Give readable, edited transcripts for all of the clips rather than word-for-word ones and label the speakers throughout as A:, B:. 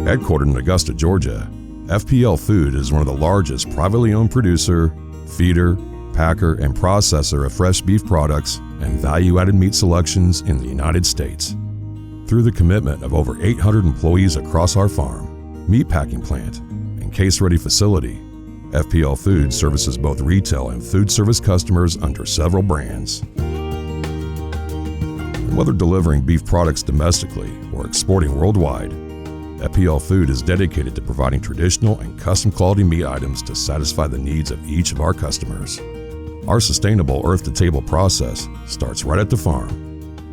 A: Headquartered in Augusta, Georgia, FPL Food is one of the largest privately owned producer, feeder, packer, and processor of fresh beef products and value-added meat selections in the United States. Through the commitment of over 800 employees across our farm, meat packing plant, and case-ready facility, FPL Food services both retail and food service customers under several brands. And whether delivering beef products domestically or exporting worldwide, FPL Food is dedicated to providing traditional and custom quality meat items to satisfy the needs of each of our customers. Our sustainable earth-to-table process starts right at the farm.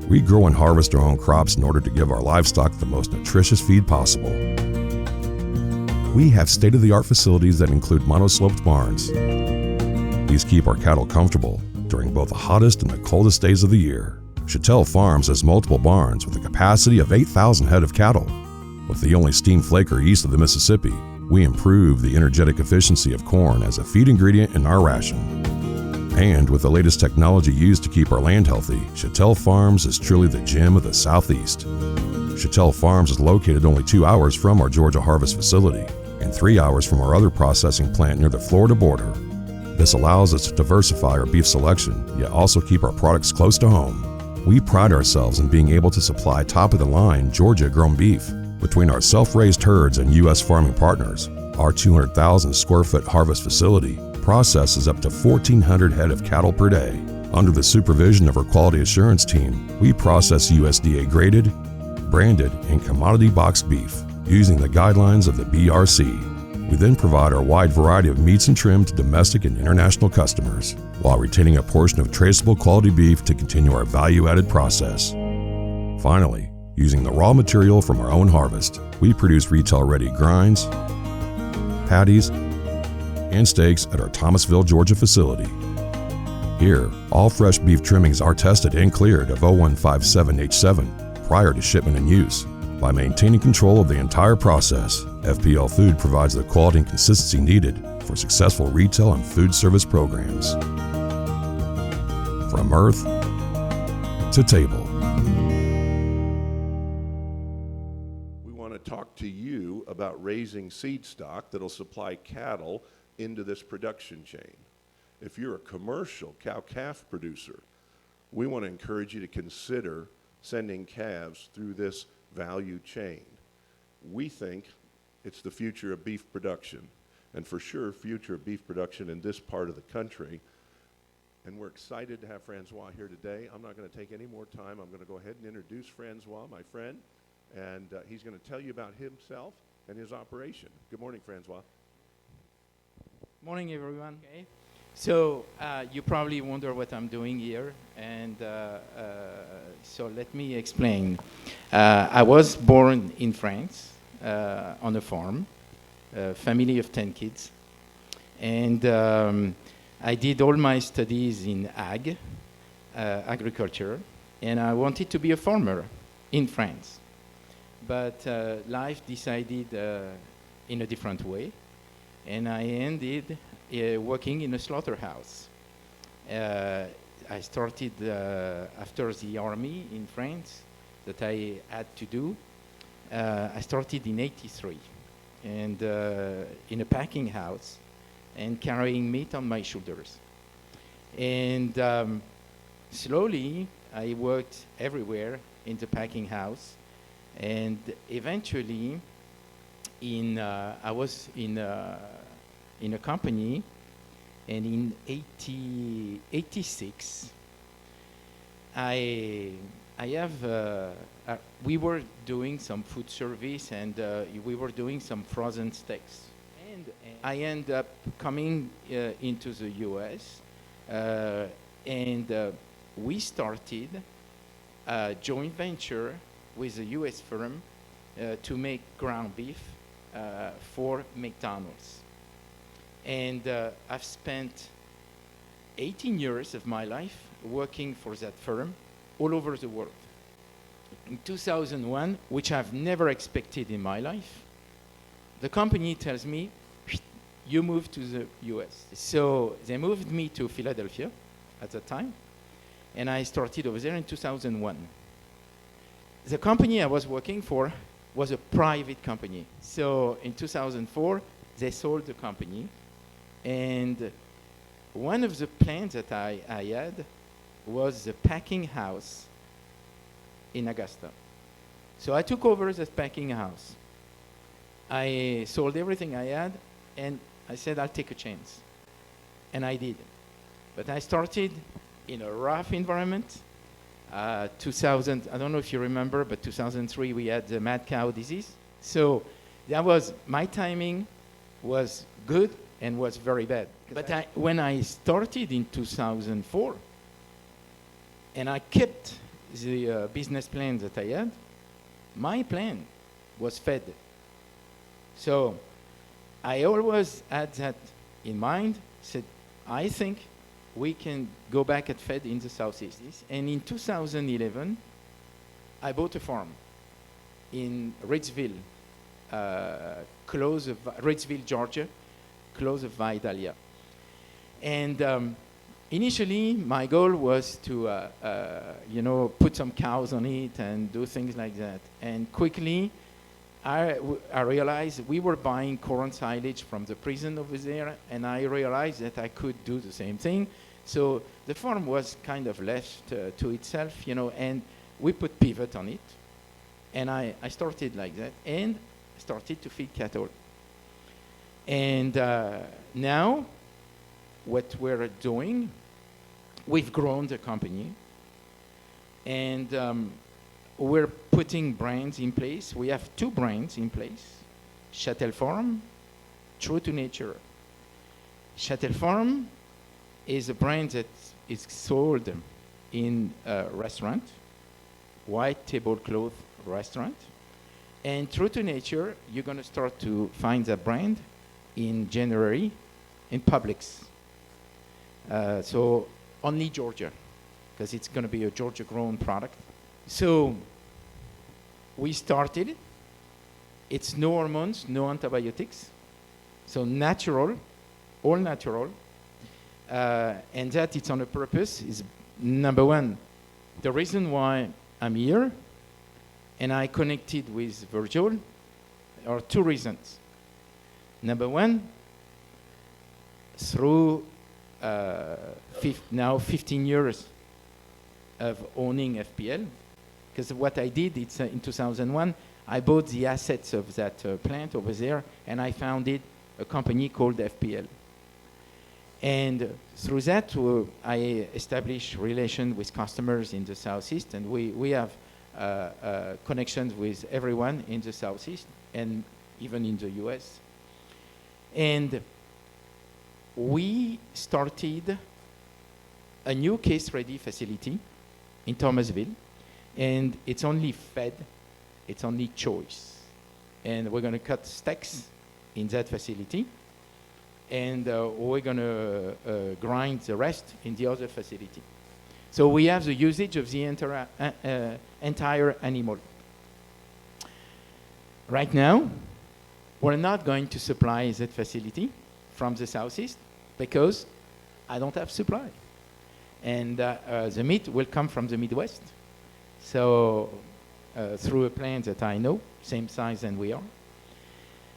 A: We grow and harvest our own crops in order to give our livestock the most nutritious feed possible. We have state-of-the-art facilities that include monosloped barns. These keep our cattle comfortable during both the hottest and the coldest days of the year. Châtel Farms has multiple barns with a capacity of 8,000 head of cattle. With the only steam flaker east of the Mississippi, we improve the energetic efficiency of corn as a feed ingredient in our ration. And with the latest technology used to keep our land healthy, Châtel Farms is truly the gem of the Southeast. Châtel Farms is located only 2 hours from our Georgia harvest facility and 3 hours from our other processing plant near the Florida border. This allows us to diversify our beef selection, yet also keep our products close to home. We pride ourselves in being able to supply top-of-the-line Georgia-grown beef. Between our self-raised herds and U.S. farming partners, our 200,000 square foot harvest facility processes up to 1,400 head of cattle per day. Under the supervision of our quality assurance team, we process USDA graded, branded, and commodity boxed beef using the guidelines of the BRC. We then provide our wide variety of meats and trim to domestic and international customers, while retaining a portion of traceable quality beef to continue our value-added process. Finally, using the raw material from our own harvest, we produce retail-ready grinds, patties, and steaks at our Thomasville, Georgia facility. Here, all fresh beef trimmings are tested and cleared of 0157H7 prior to shipment and use. By maintaining control of the entire process, FPL Food provides the quality and consistency needed for successful retail and food service programs. From earth to table.
B: We want to talk to you about raising seed stock that'll supply cattle into this production chain. If you're a commercial cow-calf producer, we want to encourage you to consider sending calves through this value chain. We think it's the future of beef production, and for sure, future of beef production in this part of the country. And we're excited to have François here today. I'm not going to take any more time. I'm going to go ahead and introduce François, my friend, and he's going to tell you about himself and his operation. Good morning, François.
C: Morning, everyone. Okay. So you probably wonder what I'm doing here, and so let me explain. I was born in France on a farm, a family of 10 kids, and I did all my studies in agriculture, and I wanted to be a farmer in France. But life decided in a different way, and I ended working in a slaughterhouse. I started after the army in France that I had to do. I started in '83 and in a packing house and carrying meat on my shoulders. And slowly I worked everywhere in the packing house, and eventually I was in a company, and in '86 we were doing some food service, and we were doing some frozen steaks. And I ended up coming into the US, and we started a joint venture with a US firm to make ground beef for McDonald's. And I've spent 18 years of my life working for that firm all over the world. In 2001, which I've never expected in my life, the company tells me, you move to the US. So they moved me to Philadelphia at the time, and I started over there in 2001. The company I was working for was a private company. So in 2004, they sold the company. And one of the plans that I had was the packing house in Augusta. So I took over the packing house. I sold everything I had, and I said, I'll take a chance. And I did. But I started in a rough environment. 2000, I don't know if you remember, but 2003 we had the mad cow disease. So that was, my timing was good and was very bad. But when I started in 2004, and I kept the business plan that I had, my plan was fed. So I always had that in mind, said, I think we can go back at Fed in the Southeast. And in 2011, I bought a farm in Ritzville, Ritzville, Georgia, close of Vidalia. And initially, my goal was to, put some cows on it and do things like that. And quickly, I realized we were buying corn silage from the prison over there, and I realized that I could do the same thing. So the farm was kind of left to itself, and we put pivot on it. And I started like that, and started to feed cattle. And now, what we're doing, we've grown the company, and we're putting brands in place. We have 2 brands in place. Châtel Farm, True to Nature. Châtel Farm is a brand that is sold in a restaurant, white tablecloth restaurant. And True to Nature, you're going to start to find that brand in January in Publix. So only Georgia, because it's going to be a Georgia-grown product. So we started. It's no hormones, no antibiotics. So natural, all natural. And that it's on a purpose is, number one, the reason why I'm here and I connected with Virgil are 2 reasons. Number one, through now 15 years of owning FPL, because what I did, it's in 2001, I bought the assets of that plant over there, and I founded a company called FPL. And through that, I established relations with customers in the Southeast, and we have connections with everyone in the Southeast and even in the US. And we started a new case-ready facility in Thomasville, and it's only fed, it's only choice. And we're going to cut stacks in that facility, and we're going to grind the rest in the other facility. So we have the usage of the entire animal. Right now, we're not going to supply that facility from the Southeast because I don't have supply. And the meat will come from the Midwest. So through a plant that I know, same size than we are.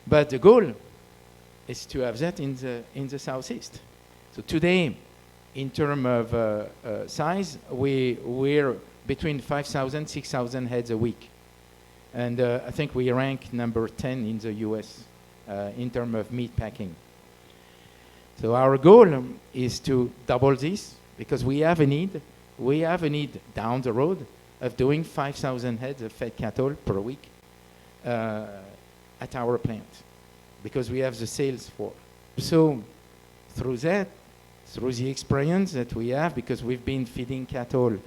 C: But the goal is to have that in the Southeast. So today, in terms of size, we're between 5,000, 6,000 heads a week. And I think we rank number 10 in the US in terms of meat packing. So our goal is to double this because we have a need. We have a need down the road of doing 5,000 heads of fed cattle per week at our plant because we have the sales for. So through that, through the experience that we have, because we've been feeding cattle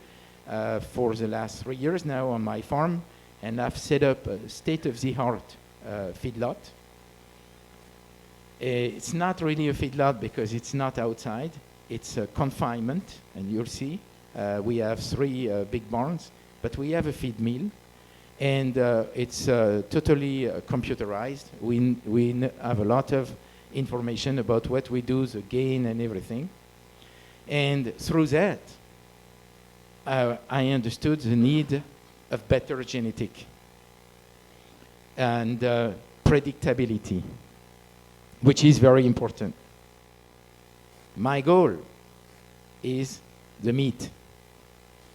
C: for the last 3 years now on my farm, and I've set up a state-of-the-art feedlot. It's not really a feedlot because it's not outside. It's a confinement, and you'll see. We have 3 big barns, but we have a feed mill, and it's totally computerized. We have a lot of information about what we do, the gain and everything. And through that, I understood the need of better genetic. and predictability, which is very important. My goal is the meat,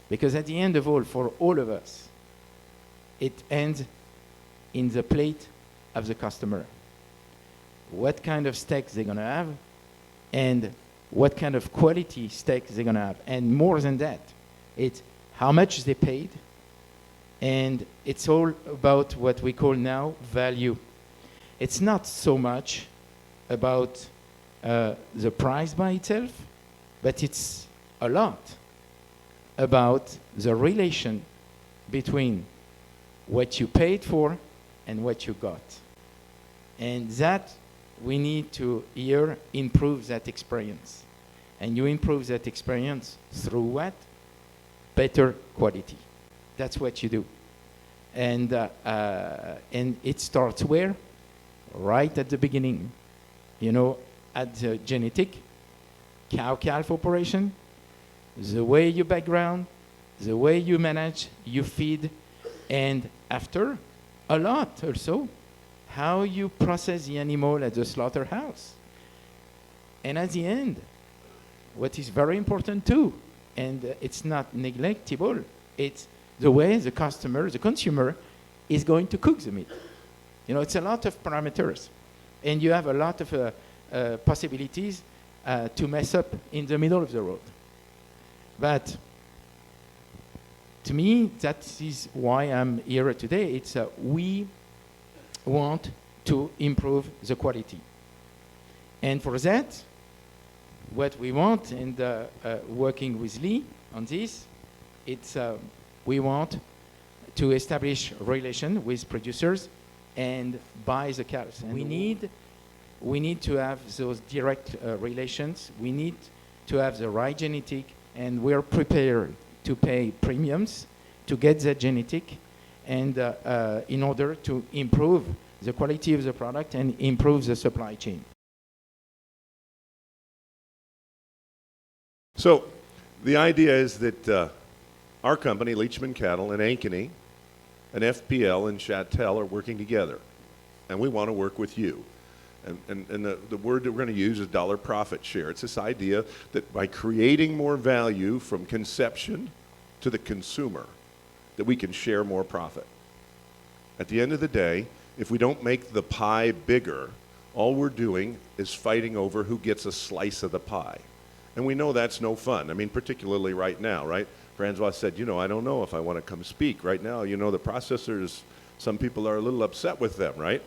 C: because at the end of all, for all of us, it ends in the plate of the customer. What kind of steaks they're gonna have, and what kind of quality steak they're gonna have. And more than that, it's how much they paid, and it's all about what we call now value. It's not so much about the price by itself, but it's a lot about the relation between what you paid for and what you got. And that we need to here improve that experience. And you improve that experience through what? Better quality. That's what you do. And it starts where? Right at the beginning. You know, at the genetic, cow-calf operation, the way you background, the way you manage, you feed, and after, a lot also, how you process the animal at the slaughterhouse. And at the end, what is very important too, and it's not neglectable, it's the way the customer, the consumer, is going to cook the meat. You know, it's a lot of parameters. And you have a lot of possibilities to mess up in the middle of the road. But to me, that is why I'm here today. It's we want to improve the quality. And for that, what we want, and working with Lee on this, it's we want to establish relation with producers and buy the calves. And we need to have those direct relations. We need to have the right genetic, and we're prepared to pay premiums to get that genetic, and in order to improve the quality of the product and improve the supply chain.
B: So the idea is that our company, Leachman Cattle, and Ankony, and FPL and Châtel are working together, and we want to work with you. And the word that we're going to use is dollar profit share. It's this idea that by creating more value from conception to the consumer, that we can share more profit. At the end of the day, if we don't make the pie bigger, all we're doing is fighting over who gets a slice of the pie. And we know that's no fun. I mean, particularly right now, right? François said, you know, I don't know if I want to come speak. Right now, you know, the processors, some people are a little upset with them, right?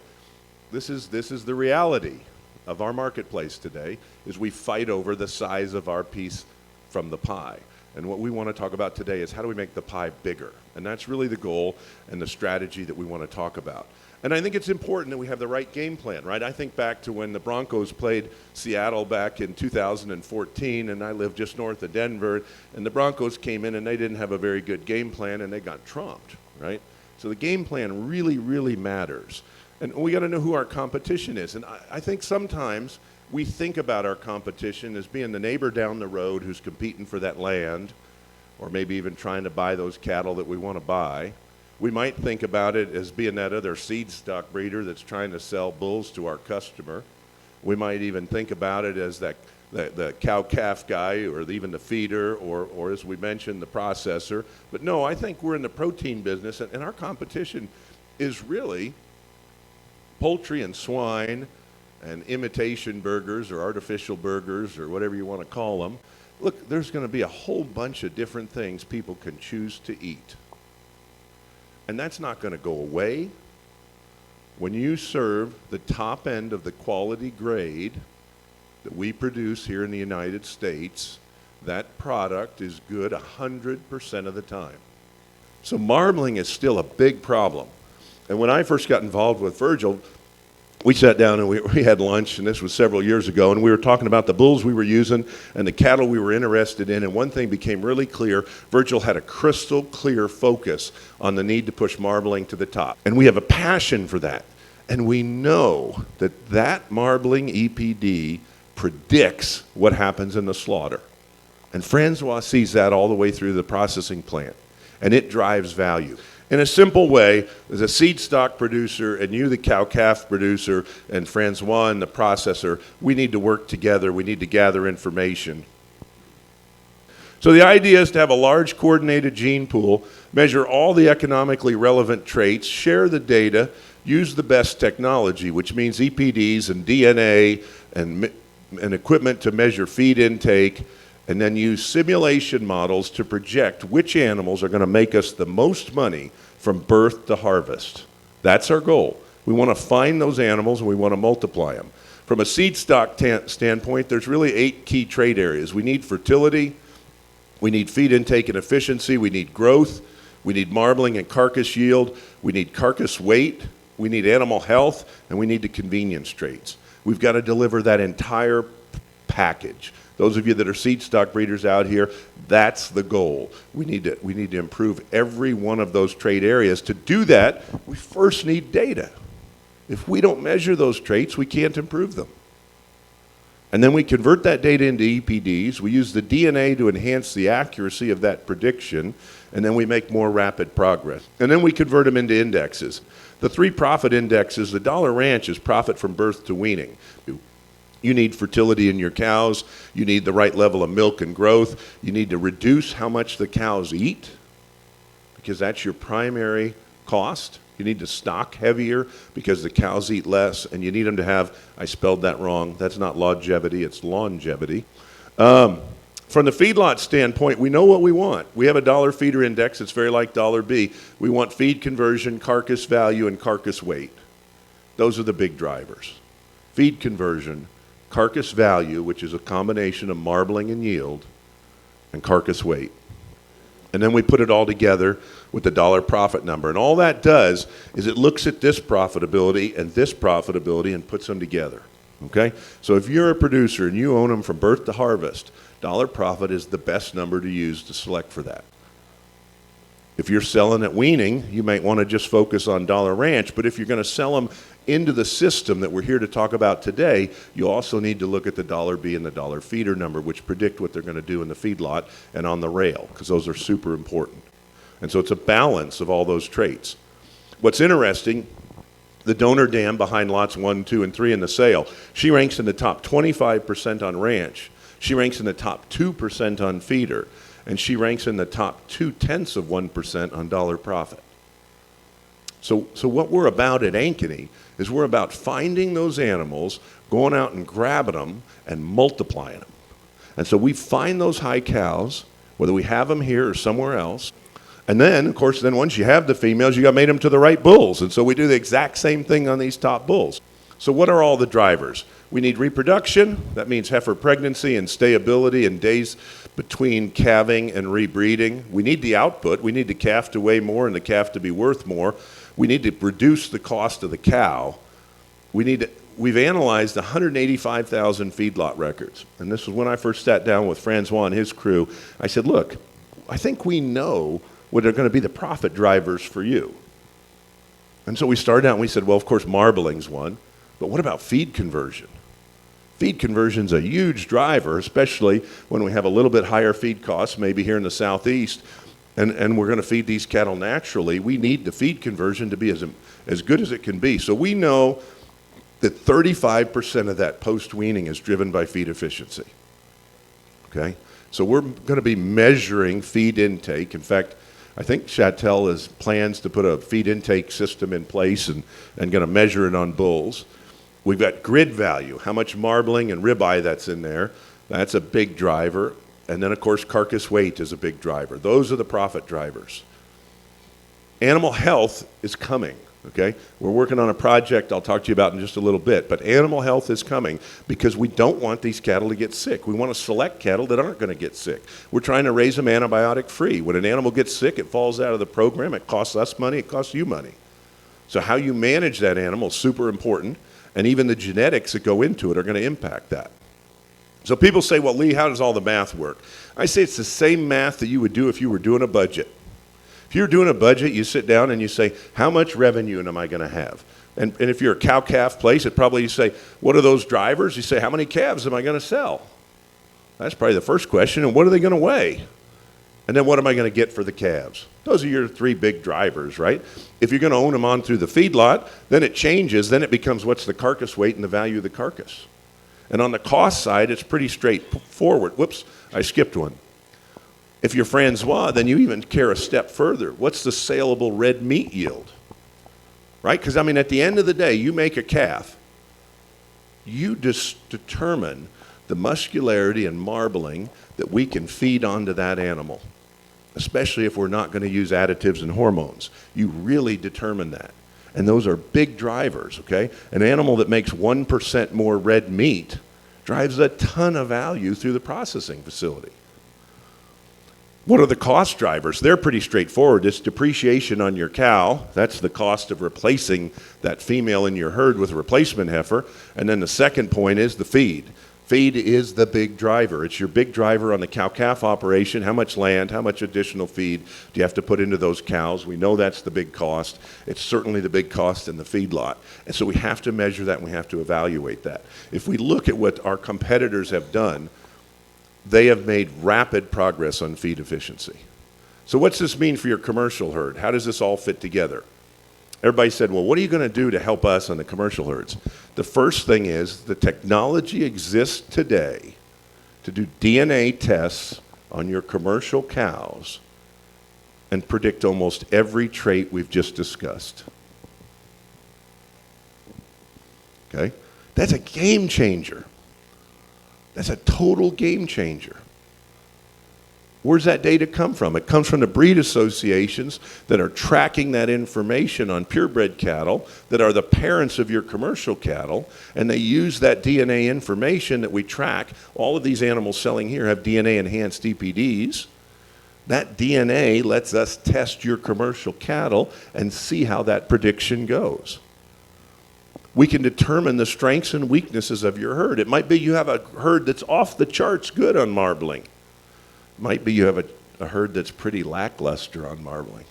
B: This is the reality of our marketplace today, is we fight over the size of our piece from the pie. And what we want to talk about today is how do we make the pie bigger? And that's really the goal and the strategy that we want to talk about. And I think it's important that we have the right game plan, right? I think back to when the Broncos played Seattle back in 2014, and I lived just north of Denver, and the Broncos came in and they didn't have a very good game plan, and they got trumped, right? So the game plan really, really matters. And we got to know who our competition is. And I think sometimes we think about our competition as being the neighbor down the road who's competing for that land, or maybe even trying to buy those cattle that we want to buy. We might think about it as being that other seed stock breeder that's trying to sell bulls to our customer. We might even think about it as that the cow-calf guy, or even the feeder, or as we mentioned, the processor. But no, I think we're in the protein business, and our competition is really poultry and swine and imitation burgers or artificial burgers or whatever you want to call them. Look, there's going to be a whole bunch of different things people can choose to eat. And that's not going to go away. When you serve the top end of the quality grade that we produce here in the United States, that product is good 100% of the time. So marbling is still a big problem. And when I first got involved with Virgil, we sat down and we had lunch, and this was several years ago, and we were talking about the bulls we were using and the cattle we were interested in, and one thing became really clear. Virgil had a crystal clear focus on the need to push marbling to the top. And we have a passion for that. And we know that that marbling EPD predicts what happens in the slaughter. And François sees that all the way through the processing plant, and it drives value. In a simple way, as a seed stock producer and you, the cow-calf producer, and François and the processor, we need to work together. We need to gather information. So the idea is to have a large coordinated gene pool, measure all the economically relevant traits, share the data, use the best technology, which means EPDs and DNA and equipment to measure feed intake, and then use simulation models to project which animals are going to make us the most money from birth to harvest. That's our goal. We want to find those animals and we want to multiply them. From a seed stock standpoint, there's really 8 key trait areas. We need fertility, we need feed intake and efficiency, we need growth, we need marbling and carcass yield, we need carcass weight, we need animal health, and we need the convenience traits. We've got to deliver that entire package. Those of you that are seed stock breeders out here, that's the goal. We need to improve every one of those trait areas. To do that, we first need data. If we don't measure those traits, we can't improve them. And then we convert that data into EPDs. We use the DNA to enhance the accuracy of that prediction, and then we make more rapid progress. And then we convert them into indexes. The 3 profit indexes, the dollar ranch is profit from birth to weaning. You need fertility in your cows. You need the right level of milk and growth. You need to reduce how much the cows eat, because that's your primary cost. You need to stock heavier because the cows eat less, and you need them to have, I spelled that wrong, that's not longevity, it's longevity. From the feedlot standpoint, we know what we want. We have a dollar feeder index, it's very like $B. We want feed conversion, carcass value, and carcass weight. Those are the big drivers. Feed conversion, carcass value, which is a combination of marbling and yield, and carcass weight. And then we put it all together with the dollar profit number. And all that does is it looks at this profitability and puts them together. Okay? So if you're a producer and you own them from birth to harvest, dollar profit is the best number to use to select for that. If you're selling at weaning, you might want to just focus on dollar ranch, but if you're going to sell them into the system that we're here to talk about today, you also need to look at the $B and the dollar feeder number, which predict what they're going to do in the feedlot and on the rail, because those are super important. And so it's a balance of all those traits. What's interesting, the donor dam behind lots 1, 2, and 3 in the sale, she ranks in the top 25% on ranch. She ranks in the top 2% on feeder. And she ranks in the top 0.2% on dollar profit. So what we're about at Ankony is we're about finding those animals, going out and grabbing them, and multiplying them. And so we find those high cows, whether we have them here or somewhere else. And then, of course, once you have the females, you got to mate them to the right bulls. And so we do the exact same thing on these top bulls. So what are all the drivers? We need reproduction. That means heifer pregnancy and stayability and days between calving and rebreeding. We need the output. We need the calf to weigh more and the calf to be worth more. We need to reduce the cost of the cow. We've analyzed 185,000 feedlot records. And this was when I first sat down with François and his crew. I said, look, I think we know what are going to be the profit drivers for you. And so we started out and we said, well, of course, marbling's one. But what about feed conversion? Feed conversion's a huge driver, especially when we have a little bit higher feed costs, maybe here in the southeast, and we're going to feed these cattle naturally. We need the feed conversion to be as good as it can be. So we know that 35% of that post-weaning is driven by feed efficiency. Okay? So we're going to be measuring feed intake. In fact, I think Châtel has plans to put a feed intake system in place and going to measure it on bulls. We've got grid value, how much marbling and ribeye that's in there. That's a big driver. And then, of course, carcass weight is a big driver. Those are the profit drivers. Animal health is coming, okay? We're working on a project I'll talk to you about in just a little bit, but animal health is coming because we don't want these cattle to get sick. We want to select cattle that aren't going to get sick. We're trying to raise them antibiotic-free. When an animal gets sick, it falls out of the program. It costs us money. It costs you money. So how you manage that animal is super important. And even the genetics that go into it are going to impact that. So people say, well, Lee, how does all the math work? I say it's the same math that you would do if you were doing a budget. If you're doing a budget, you sit down and you say, how much revenue am I going to have? And if you're a cow-calf place, you say, what are those drivers? You say, how many calves am I going to sell? That's probably the first question. And what are they going to weigh? And then what am I going to get for the calves? Those are your three big drivers, right? If you're going to own them on through the feedlot, then it changes. Then it becomes what's the carcass weight and the value of the carcass. And on the cost side, it's pretty straightforward. Whoops, I skipped one. If you're François, then you even care a step further. What's the saleable red meat yield? Right? Because, I mean, at the end of the day, you make a calf, you just determine the muscularity and marbling that we can feed onto that animal, especially if we're not going to use additives and hormones. You really determine that. And those are big drivers, okay? An animal that makes 1% more red meat drives a ton of value through the processing facility. What are the cost drivers? They're pretty straightforward. It's depreciation on your cow. That's the cost of replacing that female in your herd with a replacement heifer. And then the second point is the feed. Feed is the big driver. It's your big driver on the cow-calf operation. How much land, how much additional feed do you have to put into those cows? We know that's the big cost. It's certainly the big cost in the feedlot. And so we have to measure that and we have to evaluate that. If we look at what our competitors have done, they have made rapid progress on feed efficiency. So what's this mean for your commercial herd? How does this all fit together? Everybody said, well, what are you going to do to help us on the commercial herds? The first thing is the technology exists today to do DNA tests on your commercial cows and predict almost every trait we've just discussed. Okay? That's a game changer. That's a total game changer. Where's that data come from? It comes from the breed associations that are tracking that information on purebred cattle that are the parents of your commercial cattle, and they use that DNA information that we track. All of these animals selling here have DNA-enhanced DPDs. That DNA lets us test your commercial cattle and see how that prediction goes. We can determine the strengths and weaknesses of your herd. It might be you have a herd that's off the charts good on marbling. It might be you have a herd that's pretty lackluster on marbling.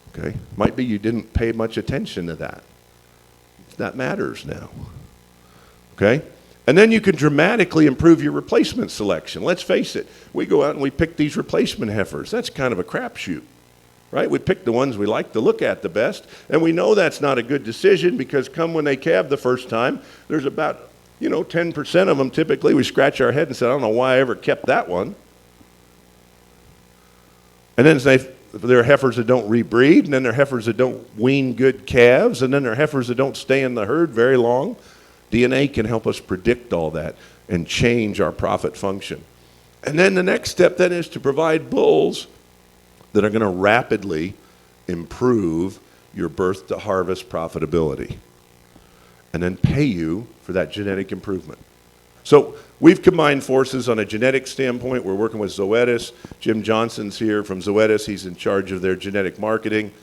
B: Okay? Might be you didn't pay much attention to that. That matters now. Okay? And then you can dramatically improve your replacement selection. Let's face it, we go out and we pick these replacement heifers. That's kind of a crapshoot. Right? We pick the ones we like to look at the best, and we know that's not a good decision because come when they calve the first time, there's about, 10% of them typically, we scratch our head and say, I don't know why I ever kept that one. And then there are heifers that don't rebreed, and then there are heifers that don't wean good calves, and then there are heifers that don't stay in the herd very long. DNA can help us predict all that and change our profit function. And then the next step then is to provide bulls that are going to rapidly improve your birth to harvest profitability and then pay you for that genetic improvement. So we've combined forces on a genetic standpoint. We're working with Zoetis. Jim Johnson's here from Zoetis. He's in charge of their genetic marketing.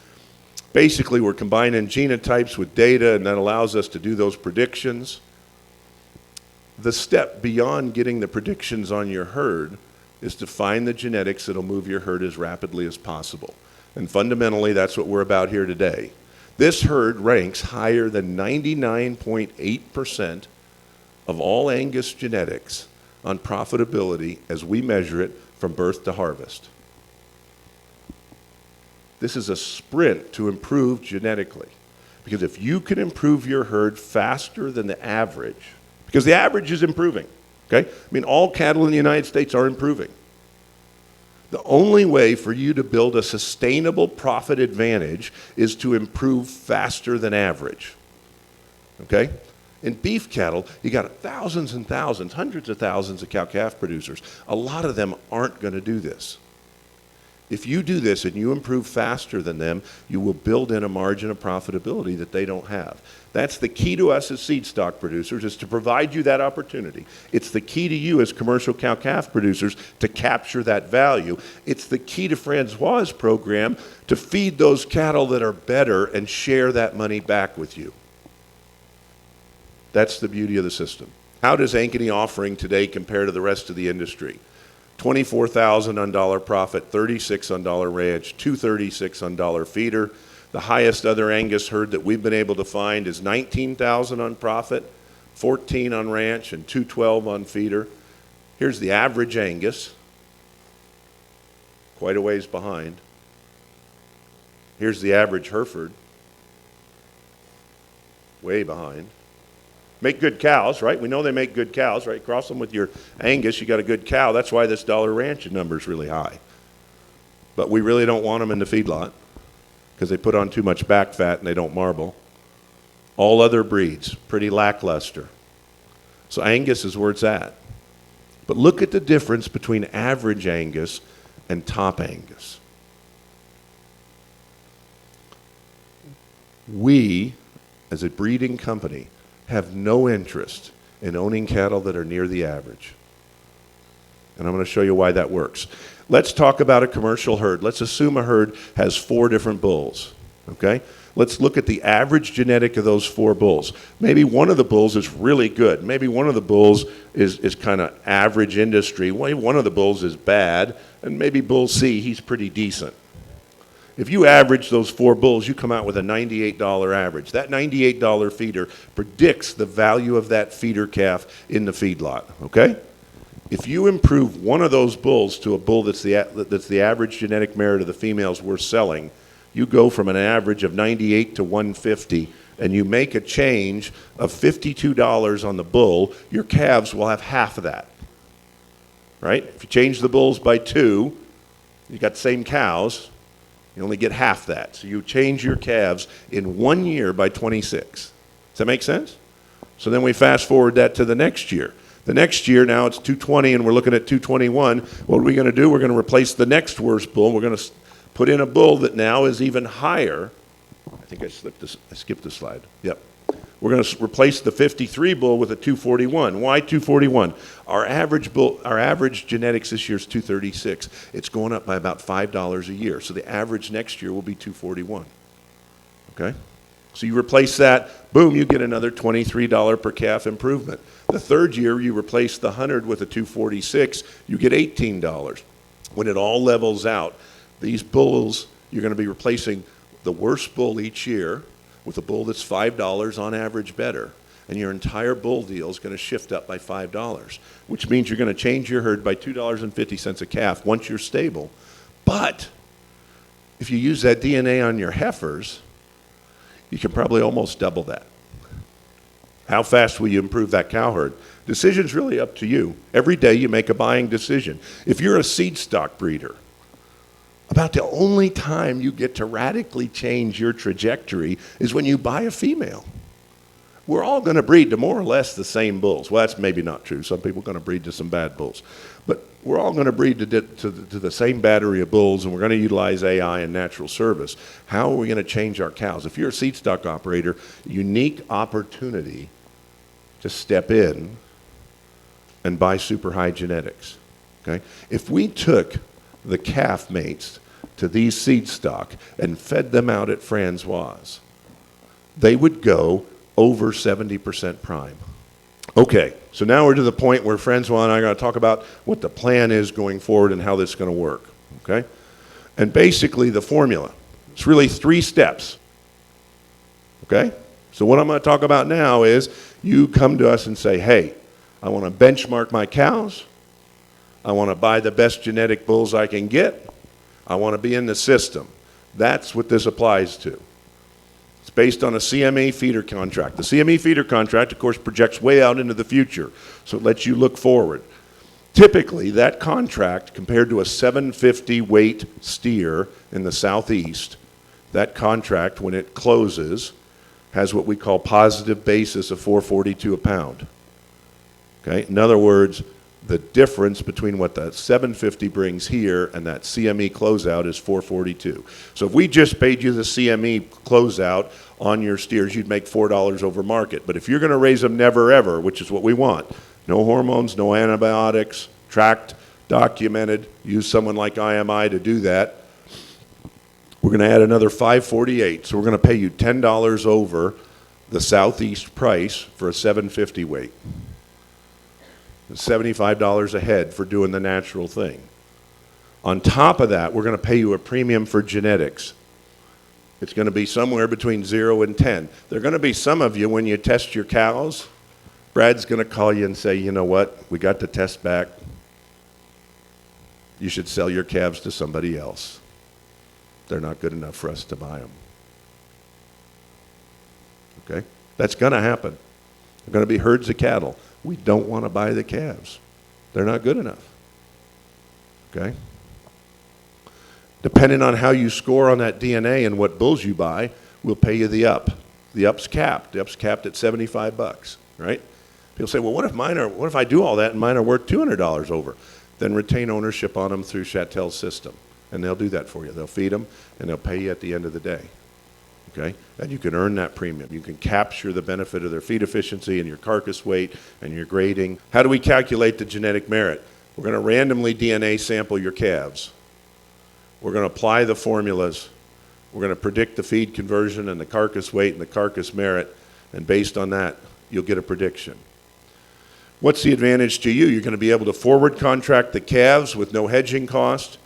B: Basically, we're combining genotypes with data, and that allows us to do those predictions. The step beyond getting the predictions on your herd is to find the genetics that'll move your herd as rapidly as possible. And fundamentally, that's what we're about here today. This herd ranks higher than 99.8% of all Angus genetics on profitability as we measure it from birth to harvest. This is a sprint to improve genetically. Because if you can improve your herd faster than the average, because the average is improving, okay? I mean, all cattle in the United States are improving. The only way for you to build a sustainable profit advantage is to improve faster than average, okay? In beef cattle, you got thousands and thousands, hundreds of thousands of cow-calf producers. A lot of them aren't going to do this. If you do this and you improve faster than them, you will build in a margin of profitability that they don't have. That's the key to us as seed stock producers, is to provide you that opportunity. It's the key to you as commercial cow-calf producers to capture that value. It's the key to François' program to feed those cattle that are better and share that money back with you. That's the beauty of the system. How does Ankony offering today compare to the rest of the industry? $24,000 on dollar profit, $36 on dollar ranch, $236 on dollar feeder. The highest other Angus herd that we've been able to find is $19,000 on profit, $14 on ranch, and $212 on feeder. Here's the average Angus. quite a ways behind. Here's the average Hereford, way behind. Make good cows, right? We know they make good cows, right? Cross them with your Angus, you got a good cow. That's why this dollar ranch number is really high. But we really don't want them in the feedlot because they put on too much back fat and they don't marble. All other breeds, pretty lackluster. So Angus is where it's at. But look at the difference between average Angus and top Angus. We, as a breeding company, have no interest in owning cattle that are near the average. And I'm going to show you why that works. Let's talk about a commercial herd. Let's assume a herd has 4 different bulls, okay? Let's look at the average genetic of those 4 bulls. Maybe one of the bulls is really good. Maybe one of the bulls is kind of average industry. Maybe one of the bulls is bad. And maybe bull C, he's pretty decent. If you average those 4 bulls, you come out with a $98 average. That $98 feeder predicts the value of that feeder calf in the feedlot, okay? If you improve one of those bulls to a bull that's the average genetic merit of the females we're selling, you go from an average of 98 to 150, and you make a change of $52 on the bull, your calves will have half of that, right? If you change the bulls by 2, you got the same cows, you only get half that. So you change your calves in 1 year by 26. Does that make sense? So then we fast forward that to the next year. The next year, now it's 220 and we're looking at 221. What are we going to do? We're going to replace the next worst bull. We're going to put in a bull that now is even higher. I think I skipped this slide. Yep. We're going to replace the 53 bull with a 241. Why 241? Our average genetics this year is 236. It's going up by about $5 a year. So the average next year will be 241. Okay? So you replace that, boom, you get another $23 per calf improvement. The third year, you replace the 100 with a 246, you get $18. When it all levels out, these bulls, you're going to be replacing the worst bull each year with a bull that's $5 on average better. And your entire bull deal is going to shift up by $5, which means you're going to change your herd by $2.50 a calf once you're stable. But if you use that DNA on your heifers, you can probably almost double that. How fast will you improve that cow herd? Decision's really up to you. Every day you make a buying decision. If you're a seed stock breeder, about the only time you get to radically change your trajectory is when you buy a female. We're all going to breed to more or less the same bulls. Well, that's maybe not true. Some people are going to breed to some bad bulls. But we're all going to breed to the same battery of bulls, and we're going to utilize AI and natural service. How are we going to change our cows? If you're a seed stock operator, unique opportunity to step in and buy super high genetics. Okay? If we took the calf mates to these seed stock and fed them out at François, they would go over 70% prime. Okay, so now we're to the point where François and I are going to talk about what the plan is going forward and how this is going to work. Okay? And basically the formula, it's really 3 steps. Okay? So what I'm going to talk about now is you come to us and say, hey, I want to benchmark my cows. I want to buy the best genetic bulls I can get. I want to be in the system. That's what this applies to. It's based on a CME feeder contract. The CME feeder contract, of course, projects way out into the future, so it lets you look forward. Typically, that contract, compared to a 750 weight steer in the southeast, that contract, when it closes, has what we call positive basis of $4.42 a pound. Okay? In other words, the difference between what that 750 brings here and that CME closeout is $4.42. So if we just paid you the CME closeout on your steers, you'd make $4 over market. But if you're going to raise them never ever, which is what we want, no hormones, no antibiotics, tracked, documented, use someone like IMI to do that, we're going to add another $5.48. So we're going to pay you $10 over the southeast price for a 750 weight. $75 a head for doing the natural thing. On top of that, we're going to pay you a premium for genetics. It's going to be somewhere between 0 and 10. There are going to be some of you, when you test your cows, Brad's going to call you and say, you know what, we got the test back. you should sell your calves to somebody else. They're not good enough for us to buy them. Okay? That's going to happen. There are going to be herds of cattle. We don't want to buy the calves. They're not good enough. Okay? Depending on how you score on that DNA and what bulls you buy, we'll pay you the up. The up's capped. The up's capped at 75 bucks, right? People say, well, what if I do all that and mine are worth $200 over? Then retain ownership on them through Châtel's system. And they'll do that for you. They'll feed them and they'll pay you at the end of the day. Okay? And you can earn that premium. You can capture the benefit of their feed efficiency and your carcass weight and your grading. How do we calculate the genetic merit? We're going to randomly DNA sample your calves. We're going to apply the formulas. We're going to predict the feed conversion and the carcass weight and the carcass merit. And based on that, you'll get a prediction. What's the advantage to you? You're going to be able to forward contract the calves with no hedging cost.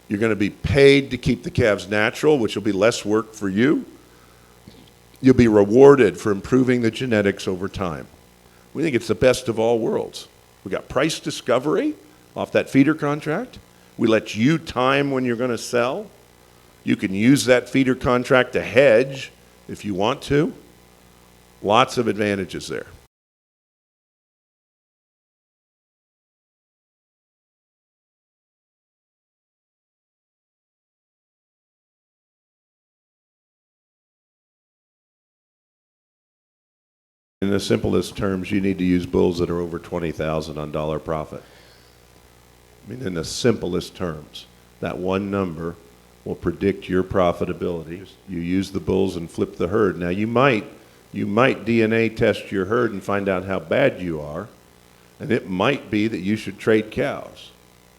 B: You're going to be paid to keep the calves natural, which will be less work for you. You'll be rewarded for improving the genetics over time. We think it's the best of all worlds. We got price discovery off that feeder contract. We let you time when you're going to sell. You can use that feeder contract to hedge if you want to. Lots of advantages there. In the simplest terms, you need to use bulls that are over 20,000 on dollar profit. I mean, in the simplest terms, that one number will predict your profitability. You use the bulls and flip the herd. Now, you might DNA test your herd and find out how bad you are, and it might be that you should trade cows,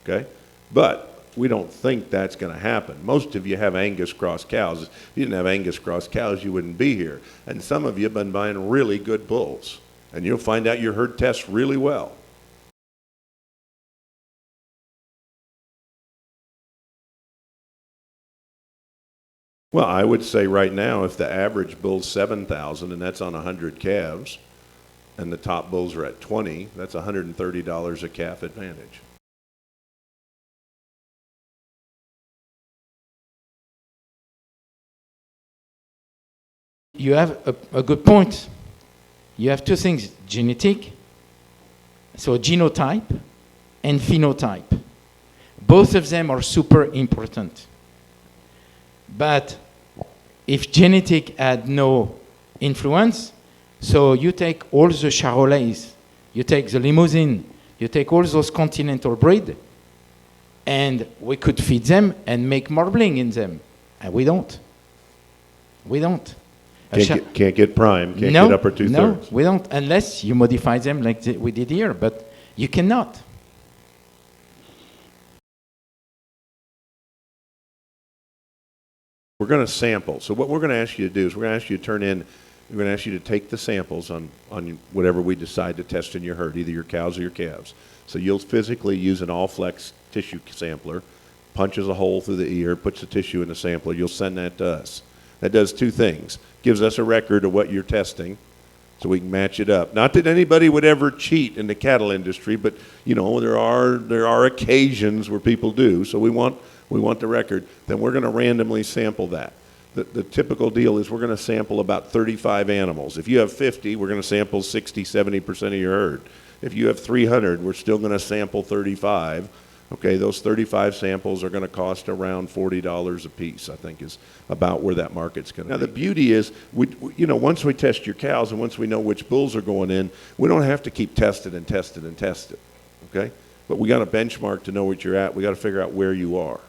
B: okay? But we don't think that's going to happen. Most of you have Angus cross cows. If you didn't have Angus cross cows, you wouldn't be here. And some of you have been buying really good bulls, and you'll find out your herd tests really well. Well, I would say right now, if the average bull's 7,000 and that's on 100 calves, and the top bulls are at 20, that's $130 a calf advantage.
C: You have a good point. You have two things, genetic, so genotype, and phenotype. Both of them are super important. But if genetic had no influence, so you take all the Charolais, you take the Limousin, you take all those continental breed, and we could feed them and make marbling in them. And we don't. We don't.
B: Can't get prime, can't get upper two-thirds.
C: No, we don't, unless you modify them like we did here, but you cannot.
B: We're going to sample. So what we're going to ask you to do is we're going to ask you to we're going to ask you to take the samples on whatever we decide to test in your herd, either your cows or your calves. So you'll physically use an all-flex tissue sampler, punches a hole through the ear, puts the tissue in the sampler. You'll send that to us. That does two things. Gives us a record of what you're testing so we can match it up. Not that anybody would ever cheat in the cattle industry, but you know, there are occasions where people do. So we want the record. Then we're going to randomly sample that. The typical deal is we're going to sample about 35 animals. If you have 50, we're going to sample 60, 70% of your herd. If you have 300, we're still going to sample 35. Okay, those 35 samples are going to cost around $40 a piece, I think is about where that market's going to be. Now, the beauty is, once we test your cows and once we know which bulls are going in, we don't have to keep testing and testing and testing, okay? But we got a benchmark to know what you're at. We got to figure out where you are.